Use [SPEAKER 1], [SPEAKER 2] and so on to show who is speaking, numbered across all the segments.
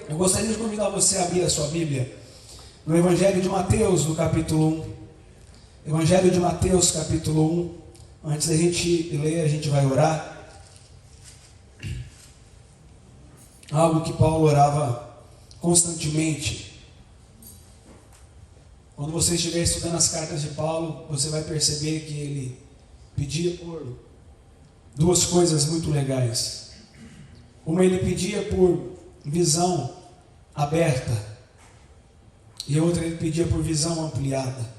[SPEAKER 1] Eu gostaria de convidar você a abrir a sua Bíblia no Evangelho de Mateus, no capítulo 1. Evangelho de Mateus, capítulo 1. Antes da gente ler, a gente vai orar. Algo que Paulo orava constantemente. Quando você estiver estudando as cartas de Paulo, você vai perceber que ele pedia por duas coisas muito legais. Uma, ele pedia por visão aberta, e outra, ele pedia por visão ampliada.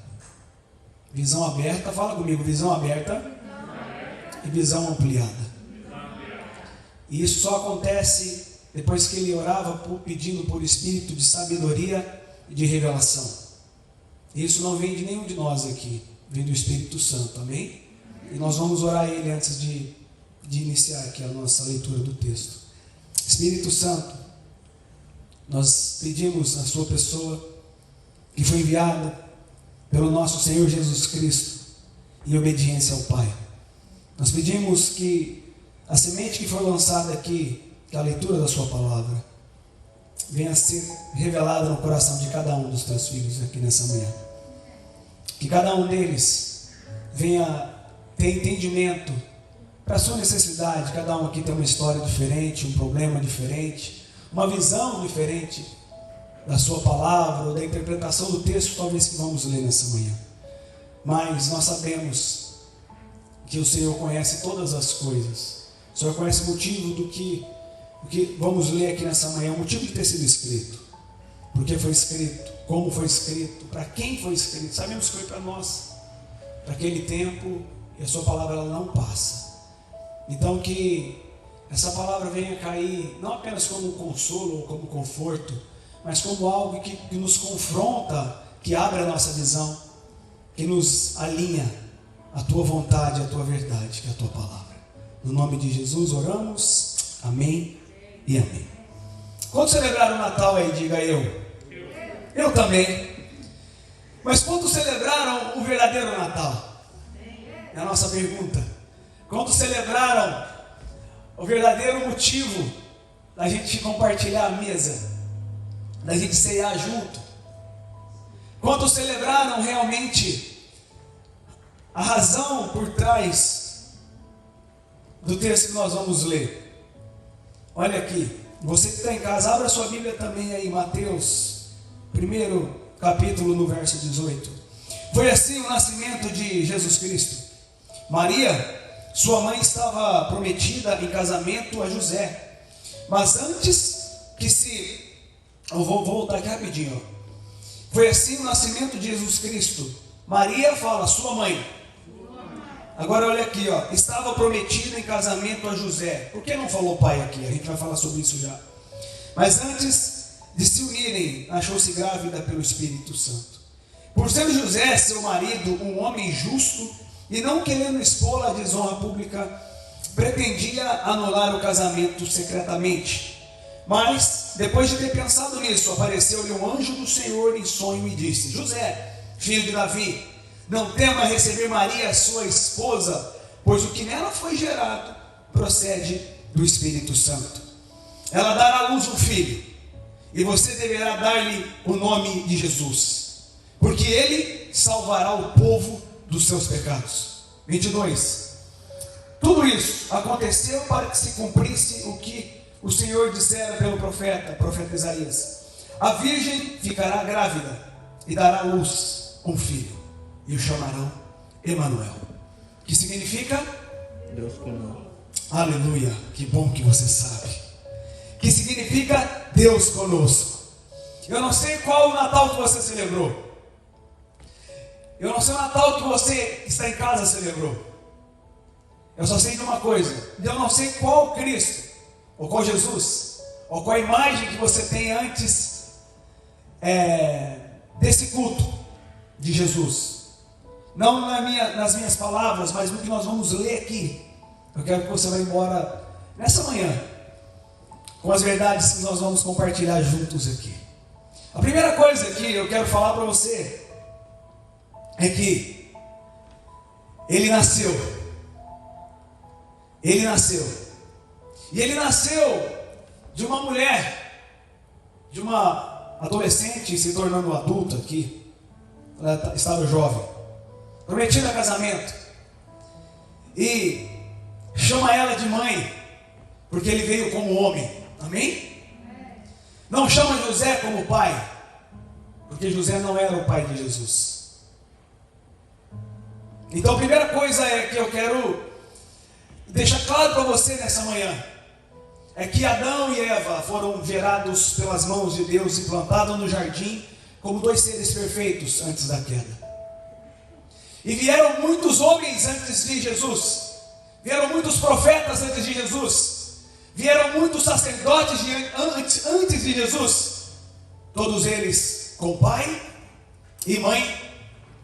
[SPEAKER 1] Visão aberta, fala comigo, visão aberta e visão ampliada. E isso só acontece depois que ele orava pedindo por espírito de sabedoria e de revelação. Isso não vem de nenhum de nós aqui, vem do Espírito Santo, amém? E nós vamos orar a ele antes de iniciar aqui a nossa leitura do texto. Espírito Santo, nós pedimos a sua pessoa, que foi enviada pelo nosso Senhor Jesus Cristo, em obediência ao Pai. Nós pedimos que a semente que foi lançada aqui, que é a leitura da sua palavra, venha a ser revelada no coração de cada um dos teus filhos aqui nessa manhã. Que cada um deles venha ter entendimento para a sua necessidade. Cada um aqui tem uma história diferente, um problema diferente, uma visão diferente da sua palavra ou da interpretação do texto, talvez, que vamos ler nessa manhã. Mas nós sabemos que o Senhor conhece todas as coisas. O Senhor conhece o motivo do que vamos ler aqui nessa manhã, o motivo de ter sido escrito, por que foi escrito, como foi escrito, para quem foi escrito. Sabemos que foi para nós, para aquele tempo, e a sua palavra ela não passa. Então que essa palavra venha cair não apenas como um consolo ou como conforto, mas como algo que nos confronta, que abre a nossa visão, que nos alinha à tua vontade, à tua verdade, que é a tua palavra. No nome de Jesus oramos, amém e amém. Quantos celebraram o Natal aí? Diga eu. Eu também. Mas quantos celebraram o verdadeiro Natal? É a nossa pergunta. Quantos celebraram o verdadeiro motivo da gente compartilhar a mesa, da gente ceiar junto? Quantos celebraram realmente a razão por trás do texto que nós vamos ler? Olha aqui, você que está em casa, abra sua Bíblia também aí, Mateus, primeiro capítulo, no verso 18. Foi assim o nascimento de Jesus Cristo. Maria, sua mãe, estava prometida em casamento a José, mas antes que se... Eu vou voltar aqui rapidinho. Foi assim o nascimento de Jesus Cristo. Maria fala, sua mãe. Agora olha aqui, estava prometida em casamento a José. Por que não falou pai aqui? A gente vai falar sobre isso já. Mas antes de se unirem, achou-se grávida pelo Espírito Santo. Por ser José, seu marido, um homem justo, e não querendo expô-la à desonra pública, pretendia anular o casamento secretamente. Mas, depois de ter pensado nisso, apareceu-lhe um anjo do Senhor em sonho e disse: José, filho de Davi, não tema receber Maria, sua esposa, pois o que nela foi gerado procede do Espírito Santo. Ela dará à luz um filho, e você deverá dar-lhe o nome de Jesus, porque ele salvará o povo dos seus pecados. 22. Tudo isso aconteceu para que se cumprisse o que o Senhor dissera pelo profeta Isaías: a virgem ficará grávida e dará à luz um filho, e o chamarão Emanuel, que significa
[SPEAKER 2] Deus conosco.
[SPEAKER 1] Aleluia, que bom que você sabe. Que significa Deus conosco. Eu não sei qual o Natal que você celebrou. Eu não sei o Natal que você está em casa celebrou. Eu só sei de uma coisa: eu não sei qual Cristo, ou qual Jesus, ou qual imagem que você tem antes desse culto de Jesus. Não nas minhas palavras, mas no que nós vamos ler aqui. Eu quero que você vá embora nessa manhã com as verdades que nós vamos compartilhar juntos aqui. A primeira coisa que eu quero falar para você é que ele nasceu. Ele nasceu. E ele nasceu de uma mulher de uma adolescente se tornando adulta aqui. Ela estava jovem, prometida a casamento, e chama ela de mãe, porque ele veio como homem. Amém? Não chama José como pai, porque José não era o pai de Jesus. Então a primeira coisa que eu quero deixar claro para você nessa manhã é que Adão e Eva foram gerados pelas mãos de Deus e plantados no jardim como dois seres perfeitos antes da queda. E vieram muitos homens antes de Jesus, vieram muitos profetas antes de Jesus, vieram muitos sacerdotes antes de Jesus, todos eles com pai e mãe,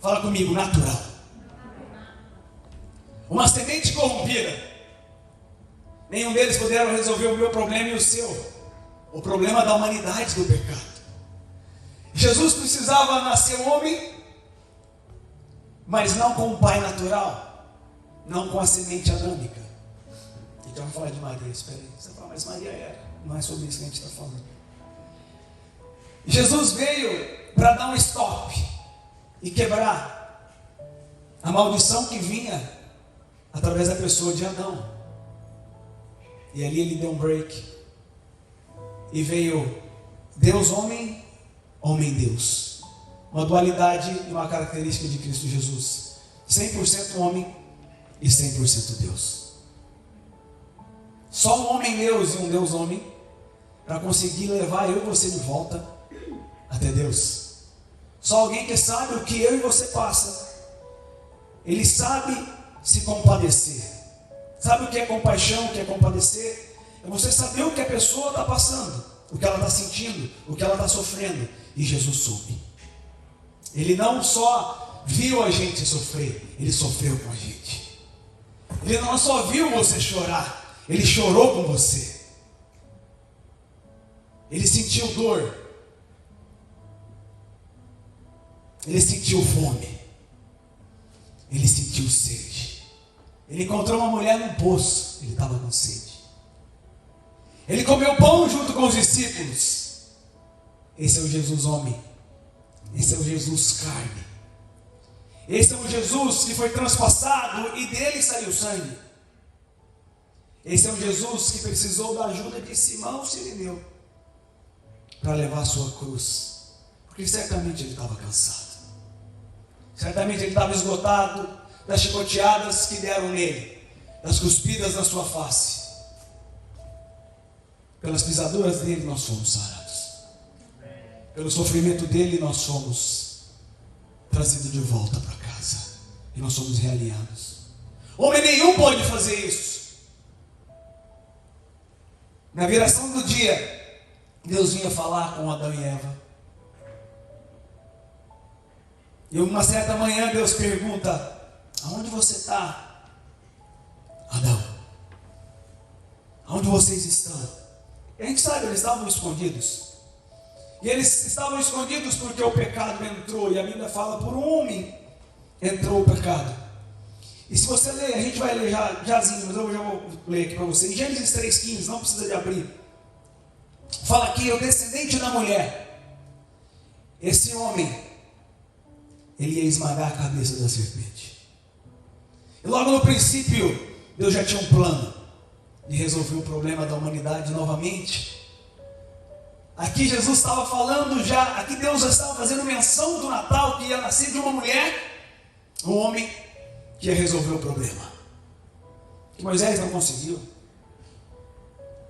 [SPEAKER 1] fala comigo, natural. Uma semente corrompida. Nenhum deles puderam resolver o meu problema e o seu, o problema da humanidade do pecado. Jesus precisava nascer homem, mas não com um pai natural, não com a semente adâmica. Então vamos falar de Maria, espera aí. Você fala, mas Maria era. Não é sobre isso que a gente está falando. Jesus veio para dar um stop e quebrar a maldição que vinha através da pessoa de Adão. E ali ele deu um break. E veio Deus homem, homem Deus. Uma dualidade e uma característica de Cristo Jesus. 100% homem e 100% Deus. Só um homem Deus e um Deus homem para conseguir levar eu e você de volta até Deus. Só alguém que sabe o que eu e você passa. Ele sabe se compadecer. Sabe o que é compaixão, o que é compadecer? É você saber o que a pessoa está passando, o que ela está sentindo, o que ela está sofrendo. E Jesus soube. Ele não só viu a gente sofrer, ele sofreu com a gente. Ele não só viu você chorar, ele chorou com você. Ele sentiu dor. Ele sentiu fome. Ele sentiu sede. Ele encontrou uma mulher num poço. Ele estava com sede. Ele comeu pão junto com os discípulos. Esse é o Jesus homem. Esse é o Jesus carne. Esse é o Jesus que foi transpassado e dele saiu sangue. Esse é o Jesus que precisou da ajuda de Simão Sirineu para levar a sua cruz. Porque certamente ele estava cansado. Certamente ele estava esgotado das chicoteadas que deram nele, das cuspidas na sua face. Pelas pisaduras dele nós fomos sarados. Pelo sofrimento dele nós fomos trazidos de volta para casa. E nós somos realinhados. Homem nenhum pode fazer isso. Na viração do dia, Deus vinha falar com Adão e Eva. E uma certa manhã Deus pergunta: aonde você está, Adão? Aonde vocês estão? E a gente sabe, eles estavam escondidos. E eles estavam escondidos porque o pecado entrou. E a Bíblia fala, por um homem entrou o pecado. E se você ler, a gente vai ler jazinho, mas eu já vou ler aqui para você. Em Gênesis 3,15, não precisa de abrir. Fala aqui, o descendente da mulher. Esse homem, ele ia esmagar a cabeça da serpente. E logo no princípio, Deus já tinha um plano de resolver o problema da humanidade novamente. Aqui Jesus estava falando já, aqui Deus já estava fazendo menção do Natal, que ia nascer de uma mulher, um homem que ia resolver o problema. Que Moisés não conseguiu,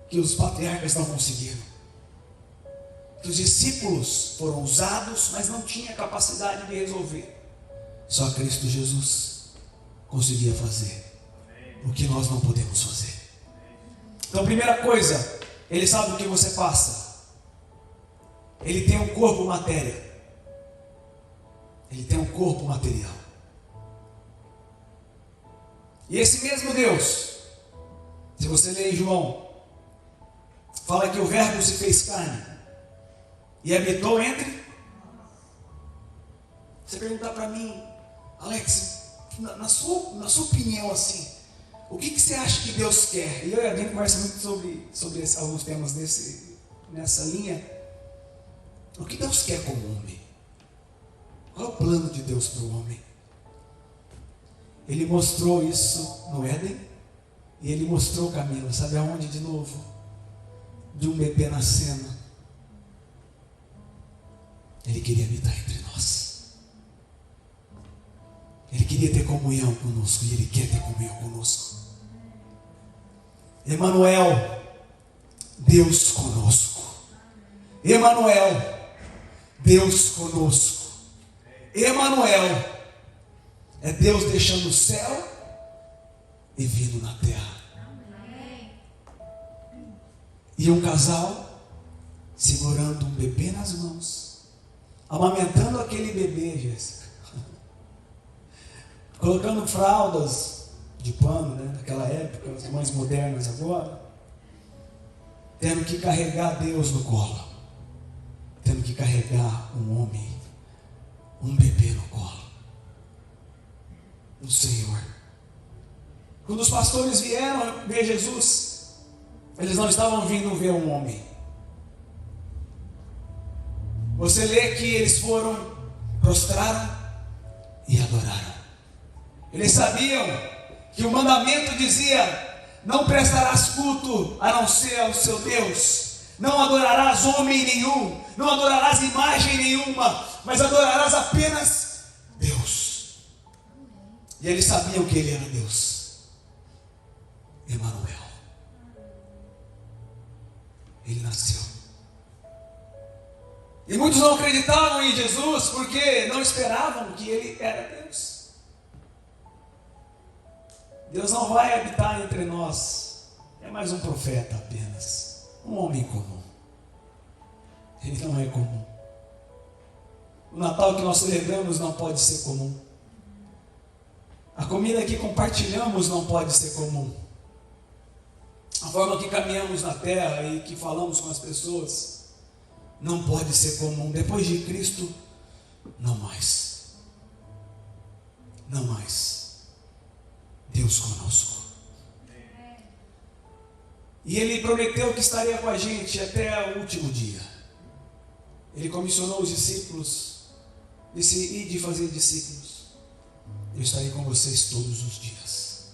[SPEAKER 1] que os patriarcas não conseguiram, que os discípulos foram usados, mas não tinha capacidade de resolver. Só Cristo Jesus conseguia fazer o que nós não podemos fazer. Então, primeira coisa, ele sabe o que você passa. Ele tem um corpo matéria. Ele tem um corpo material. E esse mesmo Deus, se você ler em João, fala que o Verbo se fez carne e habitou entre. Você perguntar para mim, Alex, na sua opinião assim, o que você acha que Deus quer? E eu e a gente conversa muito sobre alguns temas nessa linha. O que Deus quer com o homem? Qual é o plano de Deus para o homem? Ele mostrou isso no Éden, e Ele mostrou, Camila, sabe aonde de novo? De um bebê nascendo. Ele queria habitar entre nós. Ele queria ter comunhão conosco, e Ele quer ter comunhão conosco. Emanuel, Deus conosco. Emanuel, Deus conosco. Emanuel é Deus deixando o céu e vindo na terra. E um casal segurando um bebê nas mãos, amamentando aquele bebê, Jéssica, colocando fraldas de pano, né, naquela época, as mães modernas agora, tendo que carregar Deus no colo, tendo que carregar um homem, um bebê no colo, o Senhor. Quando os pastores vieram ver Jesus, eles não estavam vindo ver um homem. Você lê que eles foram, prostraram e adoraram. Eles sabiam que o mandamento dizia: não prestarás culto a não ser ao seu Deus, não adorarás homem nenhum, não adorarás imagem nenhuma, mas adorarás apenas Deus. E eles sabiam que Ele era Deus. Emanuel. Ele nasceu. E muitos não acreditavam em Jesus porque não esperavam que Ele era Deus. Deus não vai habitar entre nós. É mais um profeta apenas. Um homem comum. Ele não é comum. O Natal que nós celebramos não pode ser comum. A comida que compartilhamos não pode ser comum. A forma que caminhamos na terra e que falamos com as pessoas não pode ser comum. Depois de Cristo, não mais. Não mais. Deus conosco. E Ele prometeu que estaria com a gente até o último dia. Ele comissionou os discípulos, disse: ide fazer discípulos. Eu estarei com vocês todos os dias.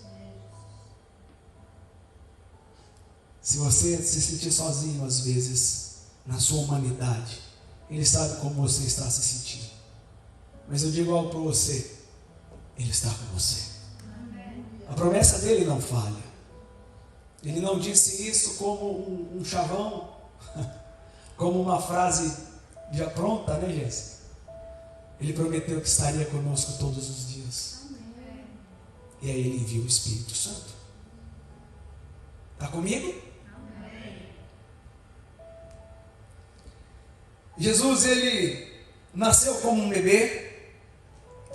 [SPEAKER 1] Se você se sentir sozinho às vezes, na sua humanidade, Ele sabe como você está se sentindo. Mas eu digo algo para você: Ele está com você. A promessa dele não falha. Ele não disse isso como um chavão, como uma frase já pronta, né, Jéssica? Ele prometeu que estaria conosco todos os dias. E aí Ele enviou o Espírito Santo. Está comigo? Jesus, Ele nasceu como um bebê,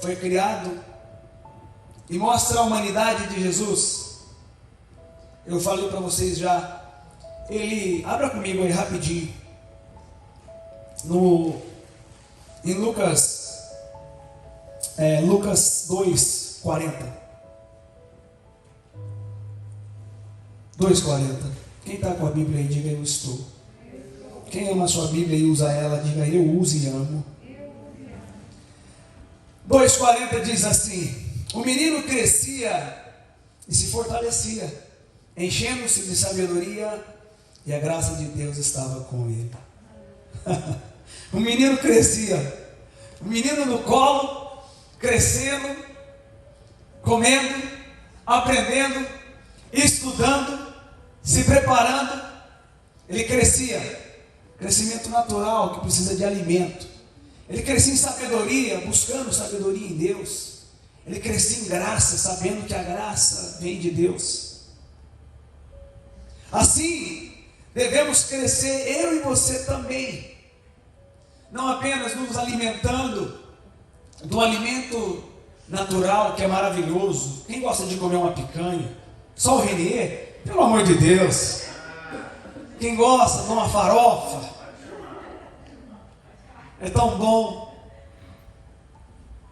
[SPEAKER 1] foi criado, e mostra a humanidade de Jesus. Eu falei para vocês já. Ele, abra comigo aí rapidinho, em Lucas 2:40. 2:40. Quem está com a Bíblia aí, diga: eu estou. Quem ama a sua Bíblia e usa ela, diga: eu uso e amo. 2:40 diz assim: o menino crescia e se fortalecia, enchendo-se de sabedoria, e a graça de Deus estava com ele. O menino crescia, o menino no colo, crescendo, comendo, aprendendo, estudando, se preparando. Ele crescia. Crescimento natural, que precisa de alimento. Ele crescia em sabedoria, buscando sabedoria em Deus. Ele crescia em graça, sabendo que a graça vem de Deus. Assim, devemos crescer, eu e você também. Não apenas nos alimentando do alimento natural, que é maravilhoso. Quem gosta de comer uma picanha? Só o Renier? Pelo amor de Deus. Quem gosta de uma farofa? É tão bom.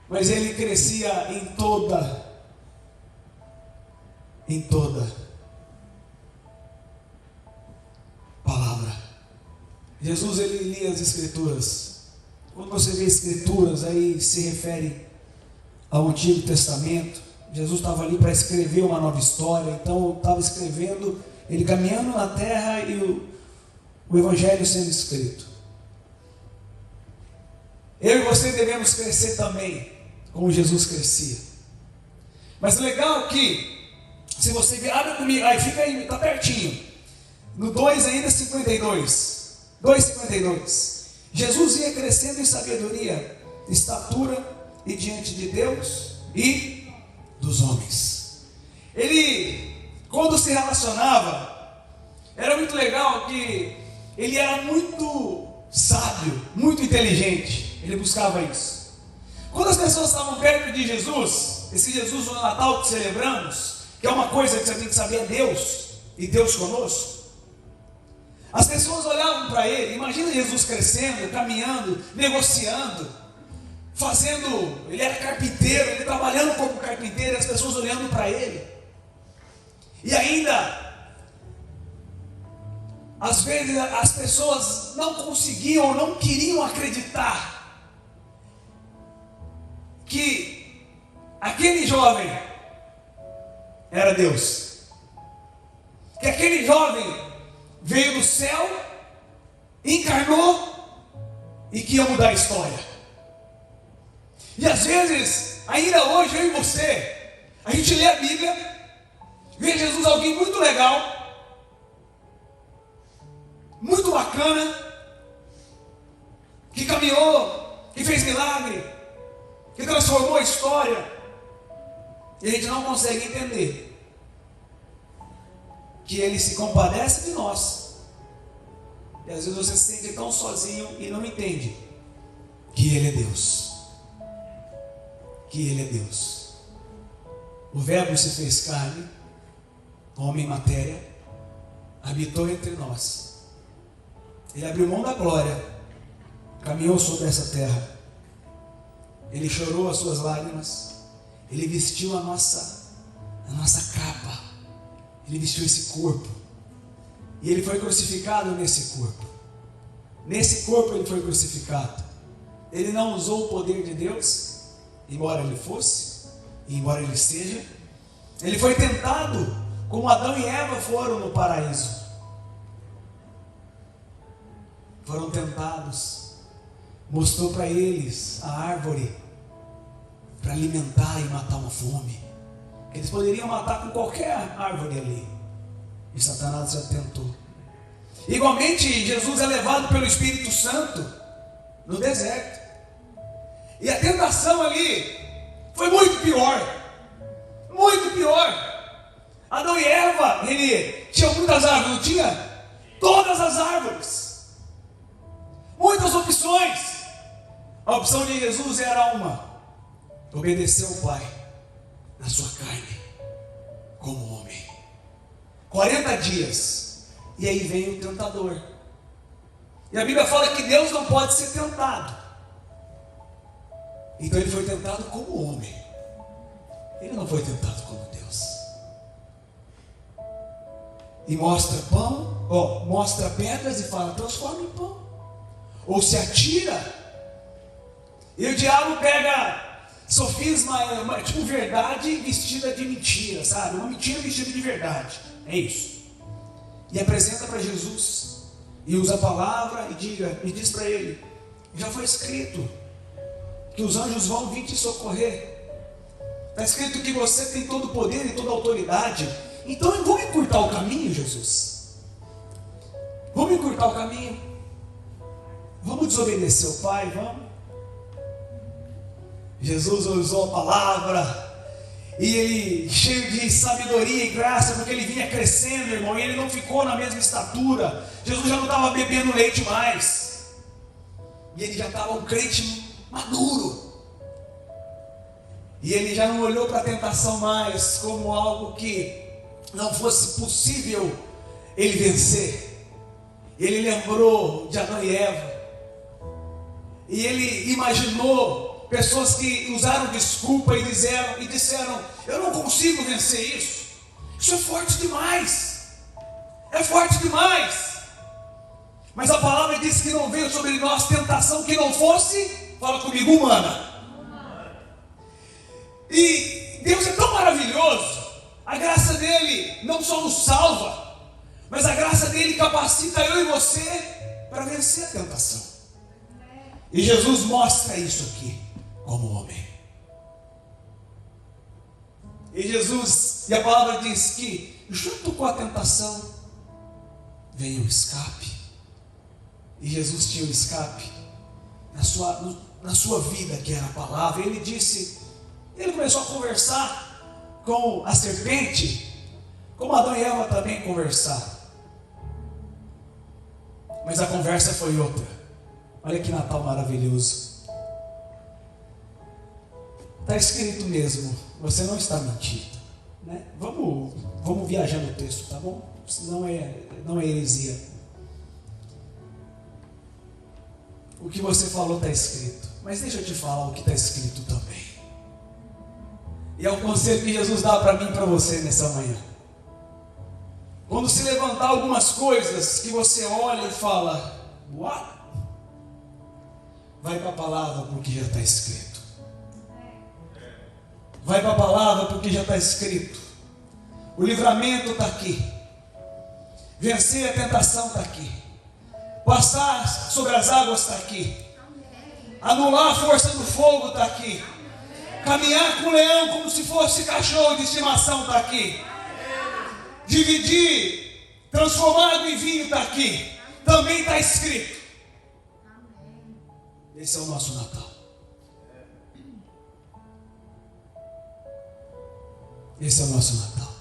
[SPEAKER 1] Mas ele crescia em toda palavra. Jesus, ele lia as Escrituras. Quando você vê Escrituras, aí se refere ao Antigo Testamento. Jesus estava ali para escrever uma nova história, então estava escrevendo, ele caminhando na terra e o Evangelho sendo escrito. Eu e você devemos crescer também, como Jesus crescia. Mas o legal que, se você ver, abre comigo, aí fica aí, está pertinho, no 2 ainda, 52, 2,52. Jesus ia crescendo em sabedoria, estatura e diante de Deus e dos homens. Ele, quando se relacionava, era muito legal que ele era muito sábio, muito inteligente. Ele buscava isso. Quando as pessoas estavam perto de Jesus, esse Jesus no Natal que celebramos, que é uma coisa que você tem que saber, é Deus e Deus conosco. As pessoas olhavam para ele. Imagina Jesus crescendo, caminhando, negociando, fazendo, ele era carpinteiro, ele trabalhando como carpinteiro, e as pessoas olhando para ele. E ainda, às vezes as pessoas não conseguiam ou não queriam acreditar que aquele jovem era Deus, que aquele jovem veio do céu, encarnou e que ia mudar a história. E às vezes, ainda hoje, eu e você, a gente lê a Bíblia, vê Jesus alguém muito legal, muito bacana, que caminhou, que fez milagre, que transformou a história, e a gente não consegue entender que ele se compadece de nós. E às vezes você se sente tão sozinho e não entende que ele é Deus. Que ele é Deus. O Verbo se fez carne, homem matéria, habitou entre nós. Ele abriu mão da glória, caminhou sobre essa terra. Ele chorou as suas lágrimas. Ele vestiu a nossa capa. Ele vestiu esse corpo. E ele foi crucificado nesse corpo. Nesse corpo ele foi crucificado. Ele não usou o poder de Deus, embora ele fosse, e embora ele seja. Ele foi tentado como Adão e Eva foram no paraíso. Foram tentados. Mostrou para eles a árvore para alimentar e matar uma fome. Eles poderiam matar com qualquer árvore ali. E Satanás já tentou. Igualmente, Jesus é levado pelo Espírito Santo no deserto. E a tentação ali foi muito pior. Muito pior. Adão e Eva, ele tinha muitas árvores, não tinha? Todas as árvores. Muitas opções. A opção de Jesus era uma: obedecer ao Pai na sua carne, como homem. 40 dias. E aí vem o tentador. E a Bíblia fala que Deus não pode ser tentado. Então ele foi tentado como homem. Ele não foi tentado como Deus. E mostra pão, mostra pedras e fala: transforma em pão. Ou se atira. E o diabo pega sofisma, tipo verdade vestida de mentira, sabe? Uma mentira vestida de verdade. É isso. E apresenta para Jesus. E usa a palavra e diz para ele: já foi escrito que os anjos vão vir te socorrer. Está escrito que você tem todo o poder e toda a autoridade. Então vamos encurtar o caminho, Jesus. Vamos encurtar o caminho. Vamos desobedecer o Pai, vamos. Jesus usou a palavra. E ele, cheio de sabedoria e graça, porque ele vinha crescendo, irmão, e ele não ficou na mesma estatura. Jesus já não estava bebendo leite mais. E ele já estava um crente maduro. E ele já não olhou para a tentação mais como algo que não fosse possível ele vencer. Ele lembrou de Adão e Eva. E ele imaginou pessoas que usaram desculpa e disseram: eu não consigo vencer isso. Isso é forte demais. É forte demais. Mas a palavra diz que não veio sobre nós tentação que não fosse, fala comigo, humana. E Deus é tão maravilhoso, a graça dele não só nos salva, mas a graça dele capacita eu e você para vencer a tentação. E Jesus mostra isso aqui como homem. E Jesus, e a palavra diz que junto com a tentação veio o escape. E Jesus tinha o escape na sua vida, que era a palavra. Ele disse, ele começou a conversar com a serpente, como Adão e Eva também conversaram. Mas a conversa foi outra. Olha que Natal maravilhoso. Está escrito mesmo, você não está mentindo, né? Vamos viajar no texto, tá bom? Não é heresia. O que você falou está escrito, mas deixa eu te falar o que está escrito também. E é o conselho que Jesus dá para mim e para você nessa manhã. Quando se levantar algumas coisas que você olha e fala, what? Vai para a palavra porque já está escrito. Vai para a palavra porque já está escrito. O livramento está aqui. Vencer a tentação está aqui. Passar sobre as águas está aqui. Anular a força do fogo está aqui. Caminhar com o leão como se fosse cachorro de estimação está aqui. Dividir, transformar água em vinho está aqui. Também está escrito. Esse é o nosso Natal. Esse é o nosso Natal.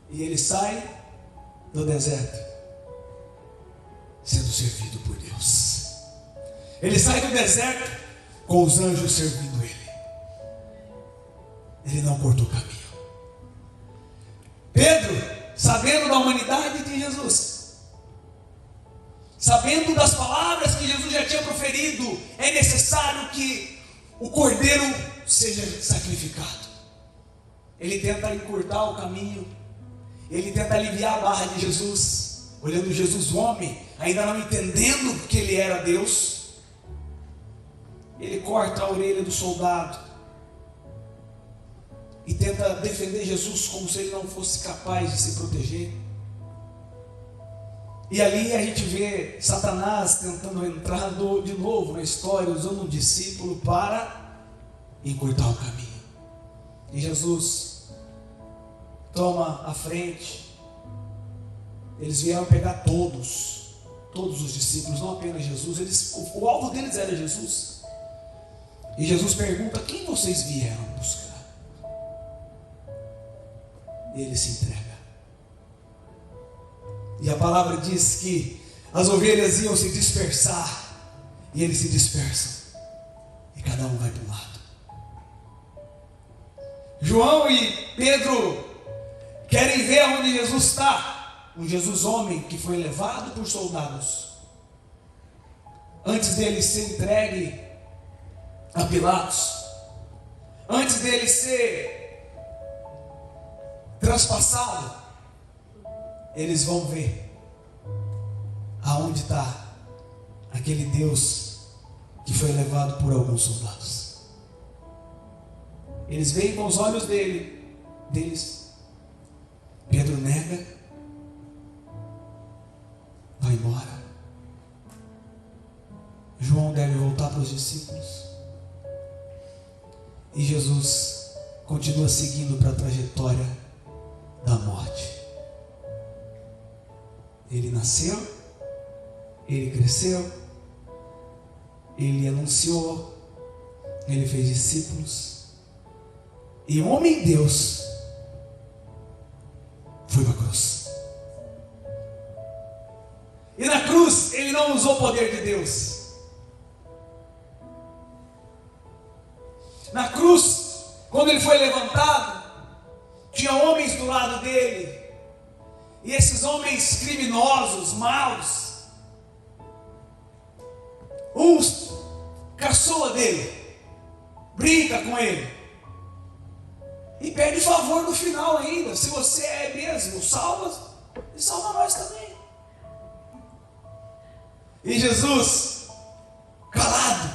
[SPEAKER 1] E ele sai do deserto sendo servido por Deus. Ele sai do deserto com os anjos servindo ele. Ele não cortou caminho. Pedro, sabendo da humanidade de Jesus, sabendo das palavras que Jesus já tinha proferido, é necessário que o cordeiro seja sacrificado. Ele tenta encurtar o caminho, ele tenta aliviar a barra de Jesus, olhando Jesus homem, ainda não entendendo que ele era Deus. Ele corta a orelha do soldado e tenta defender Jesus como se ele não fosse capaz de se proteger. E ali a gente vê Satanás tentando entrar de novo na história, usando um discípulo para encurtar o caminho. E Jesus toma a frente. Eles vieram pegar todos os discípulos, não apenas Jesus. O alvo deles era Jesus. E Jesus pergunta: quem vocês vieram buscar? E ele se entrega. E a palavra diz que as ovelhas iam se dispersar, e eles se dispersam, e cada um vai para um lado. João e Pedro querem ver onde Jesus está, um Jesus homem que foi levado por soldados, antes dele ser entregue a Pilatos, antes dele ser transpassado. Eles vão ver aonde está aquele Deus que foi levado por alguns soldados. Eles veem com os olhos deles. Pedro nega, vai embora. João deve voltar para os discípulos. E Jesus continua seguindo para a trajetória da morte. Ele nasceu, ele cresceu, ele anunciou, ele fez discípulos, e o homem Deus foi para a cruz. E na cruz ele não usou o poder de Deus. Na cruz, quando ele foi levantado, tinha homens do lado dele. E esses homens criminosos, maus, uns caçoa dele, brinca com ele e pede favor no final ainda. Se você é mesmo, salva, e salva nós também. E Jesus, calado,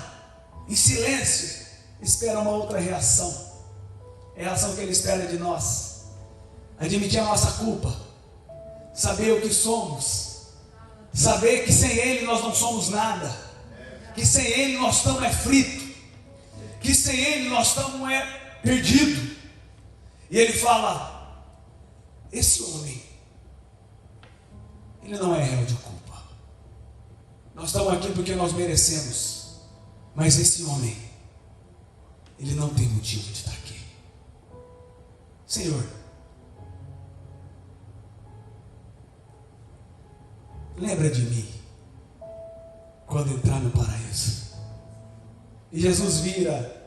[SPEAKER 1] em silêncio, espera uma outra reação. É a ação que Ele espera de nós. Admitir a nossa culpa, saber o que somos, saber que sem Ele nós não somos nada, que sem Ele nós estamos frito, que sem Ele nós estamos perdido. E Ele fala: esse homem, ele não é réu de culpa. Nós estamos aqui porque nós merecemos, mas esse homem, ele não tem motivo de estar aqui. Senhor, lembra de mim quando entrar no paraíso. E Jesus vira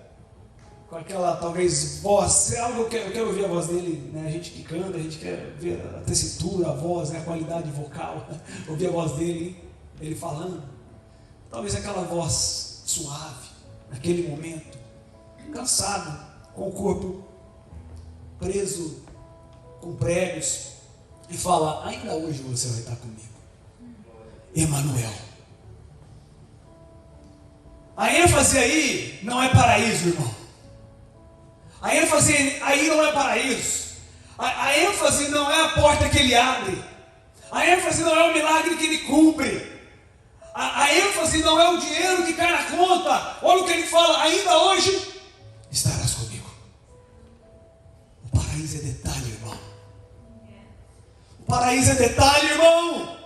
[SPEAKER 1] com aquela, talvez, voz. Eu quero ouvir a voz dele, né? A gente que canta, a gente quer ver a tessitura, a voz, né? A qualidade vocal. Ouvir a voz dele, ele falando. Talvez aquela voz suave, naquele momento, cansado, com o corpo preso com pregos, e fala: ainda hoje você vai estar comigo, Emanuel. A ênfase aí não é paraíso, irmão. A ênfase aí não é paraíso. A ênfase não é a porta que Ele abre. A ênfase não é o milagre que Ele cumpre. A ênfase não é o dinheiro que cai na conta. Olha o que Ele fala: ainda hoje estarás comigo. O paraíso é detalhe, irmão. O paraíso é detalhe, irmão.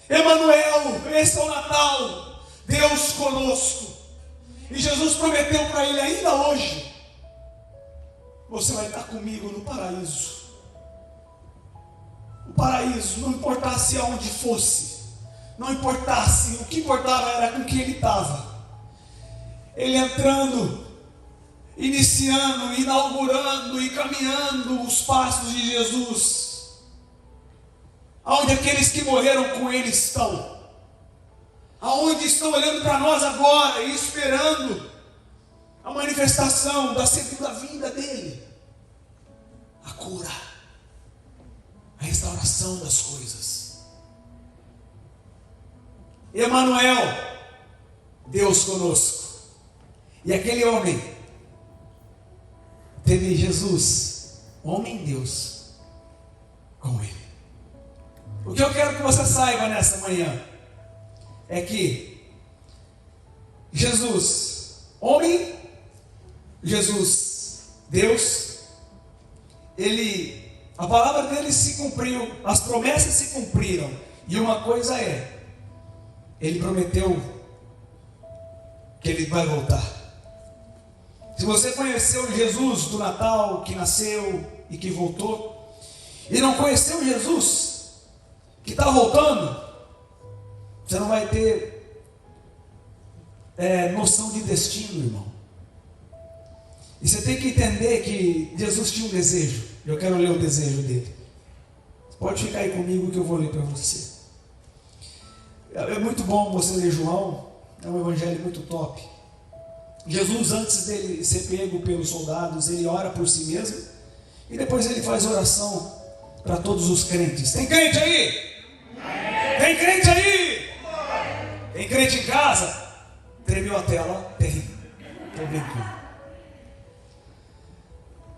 [SPEAKER 1] Emanuel, esse é o Natal, Deus conosco. E Jesus prometeu para ele: ainda hoje você vai estar comigo no paraíso. O paraíso, não importasse aonde fosse, não importasse, o que importava era com quem ele estava. Ele entrando, iniciando, inaugurando e caminhando os passos de Jesus, aonde aqueles que morreram com ele estão, aonde estão olhando para nós agora e esperando a manifestação da segunda vinda dele, a cura, a restauração das coisas. Emanuel, Deus conosco. E aquele homem teve Jesus, homem Deus, com ele. O que eu quero que você saiba nessa manhã é que Jesus, homem, Jesus, Deus, a palavra dele se cumpriu, as promessas se cumpriram. E uma coisa é, ele prometeu que ele vai voltar. Se você conheceu Jesus do Natal, que nasceu e que voltou, e não conheceu Jesus que está voltando, você não vai ter noção de destino, irmão. E você tem que entender que Jesus tinha um desejo. Eu quero ler o desejo dele. Pode ficar aí comigo que eu vou ler para você. É muito bom você ler João. É um evangelho muito top. Jesus, antes dele ser pego pelos soldados, ele ora por si mesmo. E depois ele faz oração para todos os crentes. Tem crente aí? Tem crente aí? Tem crente em casa? Tremeu a tela? Tem. Estou brincando.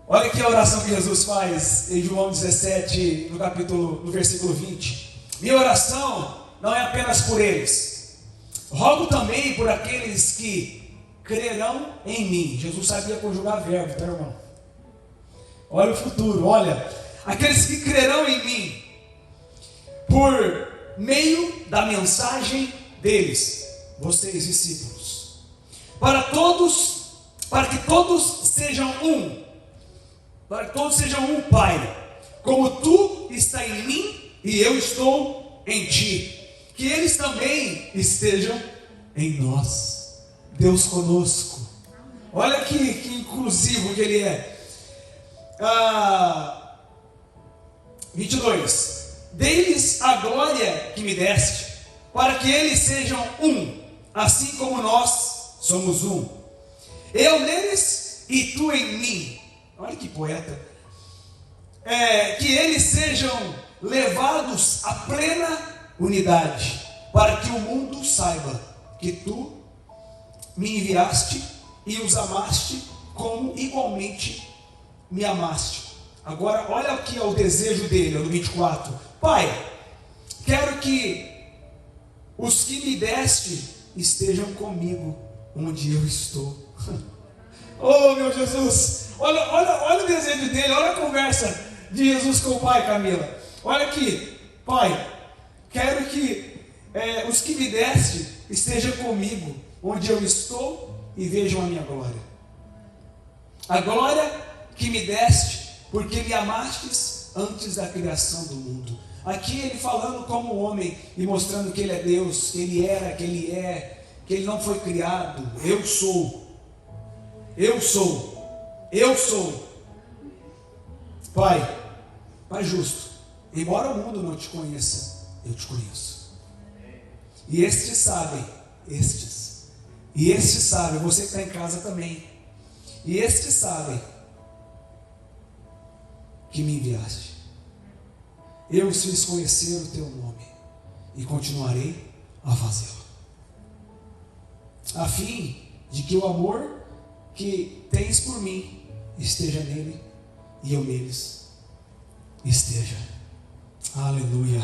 [SPEAKER 1] Olha aqui a oração que Jesus faz em João 17, no versículo 20. Minha oração não é apenas por eles. Rogo também por aqueles que crerão em mim. Jesus sabia conjugar verbo, tá, irmão? Olha o futuro, olha. Aqueles que crerão em mim, por meio da mensagem deles, vocês discípulos, para que todos sejam um, Pai, como tu está em mim e eu estou em ti, que eles também estejam em nós. Deus conosco. Olha que inclusivo que ele é. 22. Dei-lhes a glória que me deste, para que eles sejam um, assim como nós somos um. Eu neles e tu em mim. Olha que poeta. que eles sejam levados à plena unidade, para que o mundo saiba que tu me enviaste e os amaste como igualmente me amaste. Agora olha aqui o desejo dele, no 24. Pai, quero que os que me deste estejam comigo onde eu estou. Oh meu Jesus, olha o desejo dele, olha a conversa de Jesus com o Pai, Camila. Olha aqui, Pai, quero que os que me deste estejam comigo onde eu estou e vejam a minha glória. A glória que me deste, porque me amastes antes da criação do mundo. Aqui ele falando como homem e mostrando que ele é Deus, que ele era, que ele é, que ele não foi criado. Eu sou. Pai justo, embora o mundo não te conheça, eu te conheço. E estes sabem, você que está em casa também, e estes sabem que me enviaste. Eu os fiz conhecer o teu nome e continuarei a fazê-lo, a fim de que o amor que tens por mim esteja nele e eu neles esteja. Aleluia.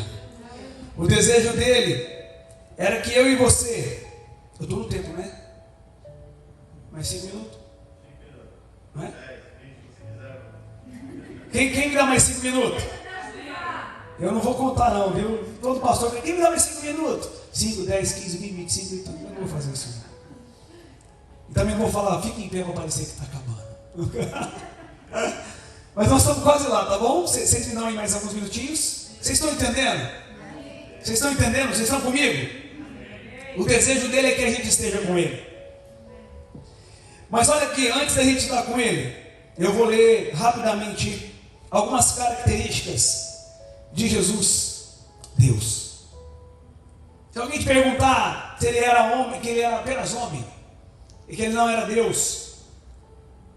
[SPEAKER 1] O desejo dele era que eu e você, eu estou no tempo, né? Mais 5 minutos? Não é? Quem me dá mais 5 minutos? Eu não vou contar não, viu? Todo pastor, quem me dá mais 5 minutos? 5, 10, 15, 20, 25, então eu não vou fazer isso. E também não vou falar, fica em pé para parecer que está acabando. Mas nós estamos quase lá, tá bom? Vocês me dão aí mais alguns minutinhos? Vocês estão entendendo? Vocês estão entendendo? Vocês estão comigo? O desejo dele é que a gente esteja com ele. Mas olha aqui, antes da gente estar com ele, eu vou ler rapidamente algumas características de Jesus, Deus. Se alguém te perguntar se ele era homem, que ele era apenas homem, e que ele não era Deus,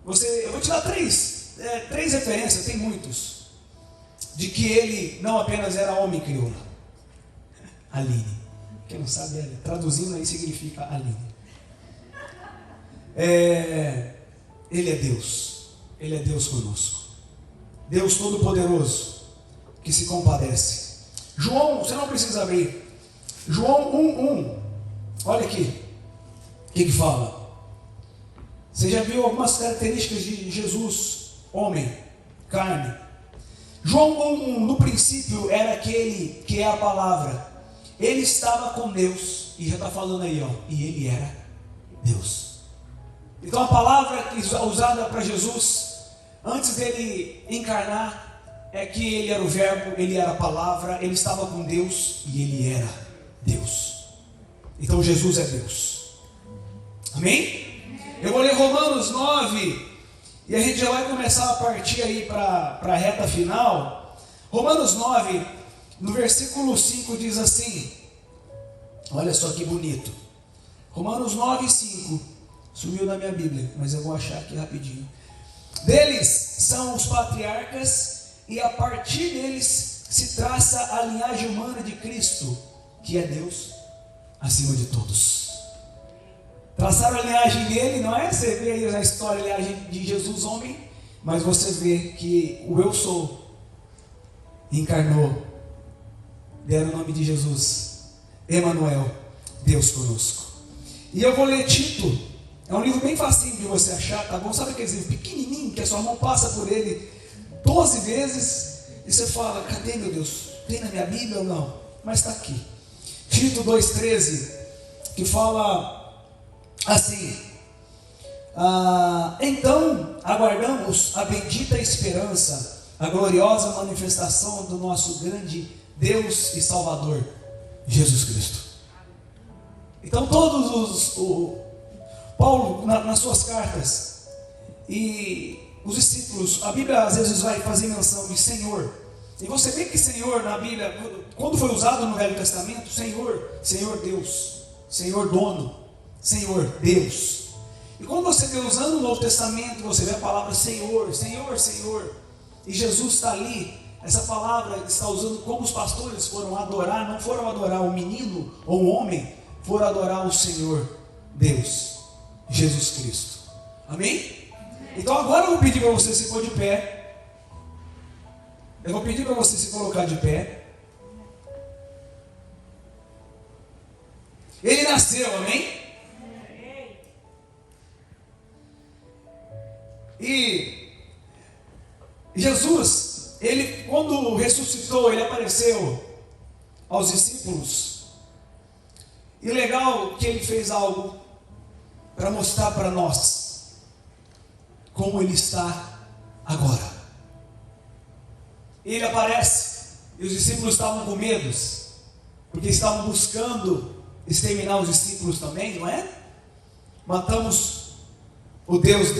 [SPEAKER 1] eu vou te dar três referências, tem muitos, de que ele não apenas era homem crioula. Aline, quem não sabe, traduzindo aí significa Aline. Ele é Deus conosco, Deus Todo-Poderoso, que se compadece. João, você não precisa abrir, João 1:1, olha aqui, o que fala? Você já viu algumas características de Jesus, homem, carne. João 1:1, no princípio era aquele que é a palavra, ele estava com Deus, e já está falando aí, e ele era Deus. Então a palavra usada para Jesus, antes dele encarnar, é que ele era o verbo, ele era a palavra, ele estava com Deus e ele era Deus. Então Jesus é Deus. Amém? Eu vou ler Romanos 9 e a gente já vai começar a partir aí para a reta final. Romanos 9, no versículo 5 diz assim, olha só que bonito. Romanos 9:5, sumiu na minha Bíblia, mas eu vou achar aqui rapidinho. Deles são os patriarcas, e a partir deles se traça a linhagem humana de Cristo, que é Deus acima de todos. Traçaram a linhagem dele, não é? Você vê aí na história a linhagem de Jesus, homem, mas você vê que o eu sou encarnou, deram o nome de Jesus, Emanuel, Deus conosco. E eu vou ler Tito, é um livro bem facinho de você achar, tá bom? Sabe aquele livro pequenininho que a sua mão passa por ele 12 vezes e você fala, cadê, meu Deus? Tem na minha Bíblia ou não? Mas está aqui. Tito 2,13, que fala assim, então aguardamos a bendita esperança, a gloriosa manifestação do nosso grande Deus e Salvador, Jesus Cristo. Então Paulo nas suas cartas e os discípulos, a Bíblia às vezes vai fazer menção de Senhor, e você vê que Senhor na Bíblia, quando foi usado no Velho Testamento, Senhor Deus, Senhor dono, Senhor Deus. E quando você vê usando no Novo Testamento, você vê a palavra Senhor, Senhor, Senhor. E Jesus está ali. Essa palavra está usando como os pastores foram adorar. Não foram adorar um menino ou um homem, foram adorar o Senhor Deus, Jesus Cristo. Amém? Então agora eu vou pedir para você se pôr de pé. Eu vou pedir para você se colocar de pé. Ele nasceu, amém? E Jesus, ele quando ressuscitou, ele apareceu aos discípulos. E legal que ele fez algo para mostrar para nós como ele está agora. Ele aparece e os discípulos estavam com medo, porque estavam buscando exterminar os discípulos também, não é? Matamos o Deus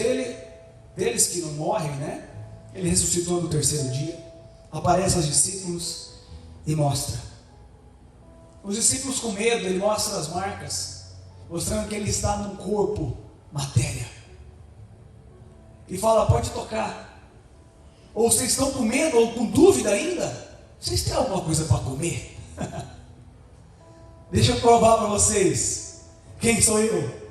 [SPEAKER 1] deles que não morrem, né? Ele ressuscitou no terceiro dia, aparece aos discípulos e mostra. Os discípulos com medo, ele mostra as marcas, mostrando que ele está num corpo, matéria. E fala, pode tocar. Ou vocês estão com medo ou com dúvida ainda? Vocês têm alguma coisa para comer? Deixa eu provar para vocês quem sou eu.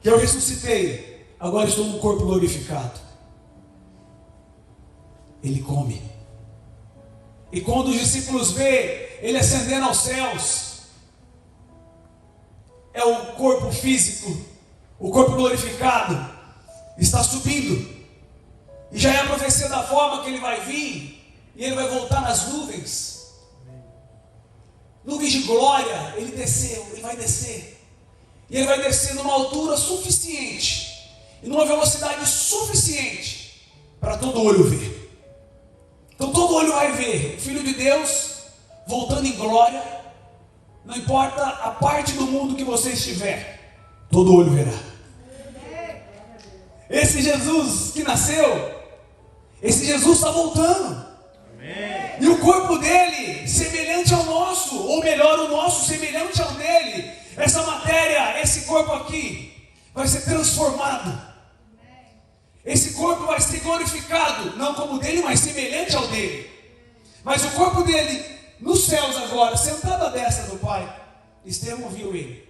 [SPEAKER 1] Que eu ressuscitei, agora estou num corpo glorificado. Ele come. E quando os discípulos veem ele ascendendo aos céus, é o corpo físico, o corpo glorificado, está subindo. E já é a profecia da forma que ele vai vir, e ele vai voltar nas nuvens. Nuvens de glória, ele desceu, ele vai descer. E ele vai descer numa altura suficiente, e numa velocidade suficiente, para todo olho ver. Então todo olho vai ver o Filho de Deus voltando em glória. Não importa a parte do mundo que você estiver, todo olho verá. Esse Jesus que nasceu, esse Jesus está voltando. Amém. E o corpo dele semelhante ao nosso, ou melhor, o nosso semelhante ao dele. Essa matéria, esse corpo aqui, vai ser transformado. Esse corpo vai ser glorificado, não como o dele, mas semelhante ao dele. Mas o corpo dele, nos céus agora, sentado à destra do Pai, Estevão viu ele.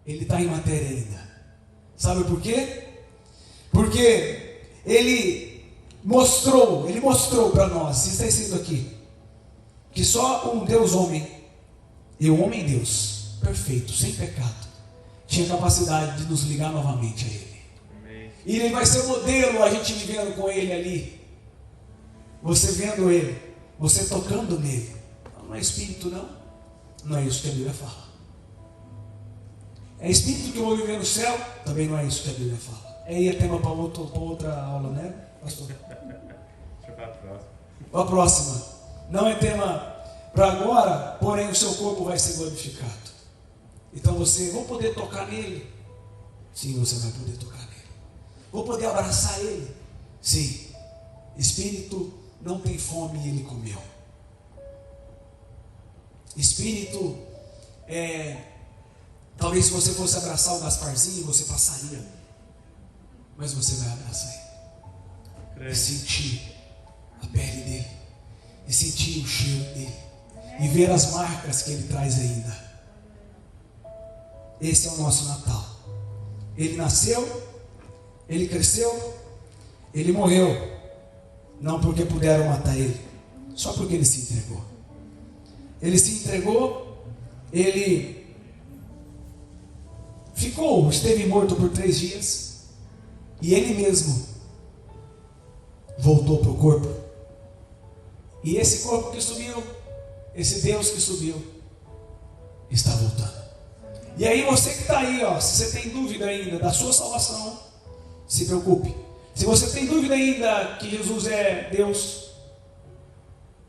[SPEAKER 1] Ele está em matéria ainda. Sabe por quê? Porque ele mostrou para nós, está escrito aqui, que só um Deus homem, e o homem Deus, perfeito, sem pecado, tinha capacidade de nos ligar novamente a Ele. Amém. E Ele vai ser o modelo, a gente vivendo com Ele ali. Você vendo Ele, você tocando nele. Não é espírito, não. Não é isso que a Bíblia fala. É espírito que eu vou viver no céu? Também não é isso que a Bíblia fala. É tema para outra aula, né, pastor? Deixa eu para a próxima. Para a próxima. Não é tema para agora, porém o seu corpo vai ser glorificado. Então você, vou poder tocar nele? Sim, você vai poder tocar nele. Vou poder abraçar ele? Sim. Espírito não tem fome e ele comeu. Espírito talvez se você fosse abraçar o Gasparzinho, você passaria. Mas você vai abraçar ele. E sentir a pele dele. E sentir o cheiro dele. E ver as marcas que ele traz ainda. Esse é o nosso Natal. Ele nasceu, ele cresceu, ele morreu. Não porque puderam matar ele, só porque ele se entregou. Ele se entregou, ele esteve morto por 3 dias, e ele mesmo voltou para o corpo. E esse corpo que subiu, esse Deus que subiu, está voltando. E aí você que está aí, se você tem dúvida ainda da sua salvação, se preocupe. Se você tem dúvida ainda que Jesus é Deus,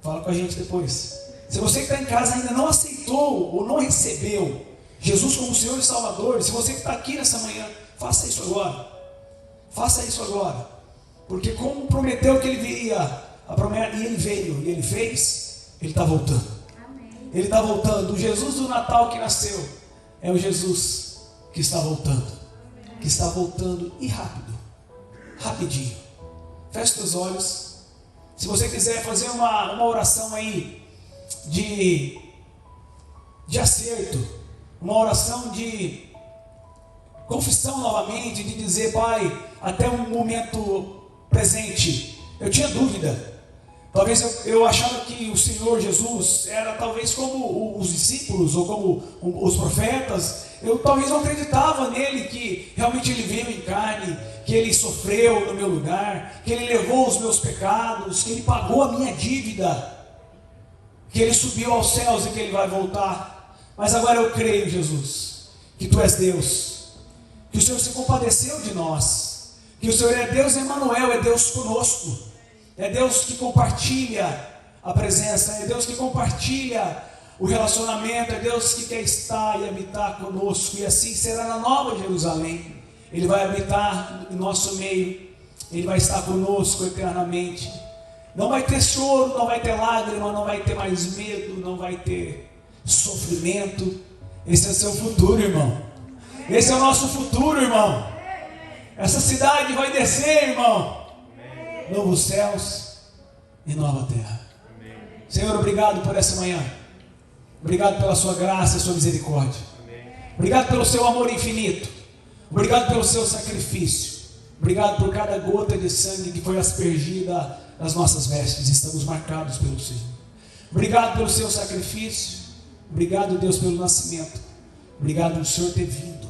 [SPEAKER 1] fala com a gente depois. Se você que está em casa ainda não aceitou ou não recebeu Jesus como Senhor e Salvador, se você que está aqui nessa manhã, faça isso agora. Faça isso agora. Porque como prometeu que ele viria, a promessa, e ele veio, e ele fez, ele está voltando. Amém. Ele está voltando. O Jesus do Natal que nasceu é o Jesus que está voltando. que está voltando e rápido, rapidinho. Feche os olhos. Se você quiser fazer uma oração aí de acerto, uma oração de confissão novamente, de dizer: Pai, até um momento presente eu tinha dúvida. Talvez eu achava que o Senhor Jesus era talvez como os discípulos ou como os profetas. Eu talvez não acreditava nele, que realmente ele veio em carne, que ele sofreu no meu lugar, que ele levou os meus pecados, que ele pagou a minha dívida, que ele subiu aos céus e que ele vai voltar. Mas agora eu creio, Jesus, que tu és Deus, que o Senhor se compadeceu de nós, que o Senhor é Deus Emmanuel, é Deus conosco. É Deus que compartilha a presença, é Deus que compartilha o relacionamento, é Deus que quer estar e habitar conosco, e assim será na Nova Jerusalém. Ele vai habitar em nosso meio, Ele vai estar conosco eternamente. Não vai ter choro, não vai ter lágrima, não vai ter mais medo, não vai ter sofrimento. Esse é o seu futuro, irmão. Esse é o nosso futuro, irmão. Essa cidade vai descer, irmão. Novos céus e nova terra. Amém. Senhor, obrigado por essa manhã. Obrigado pela sua graça e sua misericórdia. Amém. Obrigado pelo seu amor infinito. Obrigado pelo seu sacrifício. Obrigado por cada gota de sangue que foi aspergida nas nossas vestes. Estamos marcados pelo Senhor. Obrigado pelo seu sacrifício. Obrigado, Deus, pelo nascimento. Obrigado por o Senhor ter vindo.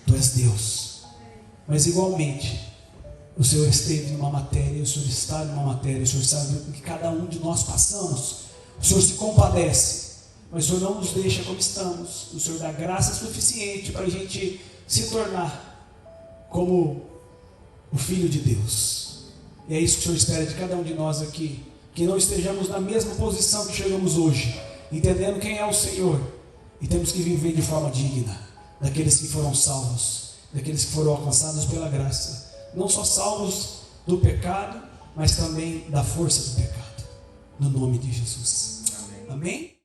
[SPEAKER 1] Tu és Deus. Mas igualmente, o Senhor esteve numa matéria, o Senhor está numa matéria, o Senhor sabe o que cada um de nós passamos. O Senhor se compadece, mas o Senhor não nos deixa como estamos. O Senhor dá graça suficiente para a gente se tornar como o Filho de Deus. E é isso que o Senhor espera de cada um de nós aqui, que não estejamos na mesma posição que chegamos hoje, entendendo quem é o Senhor, e temos que viver de forma digna, daqueles que foram salvos, daqueles que foram alcançados pela graça. Não só salvos do pecado, mas também da força do pecado. No nome de Jesus. Amém? Amém?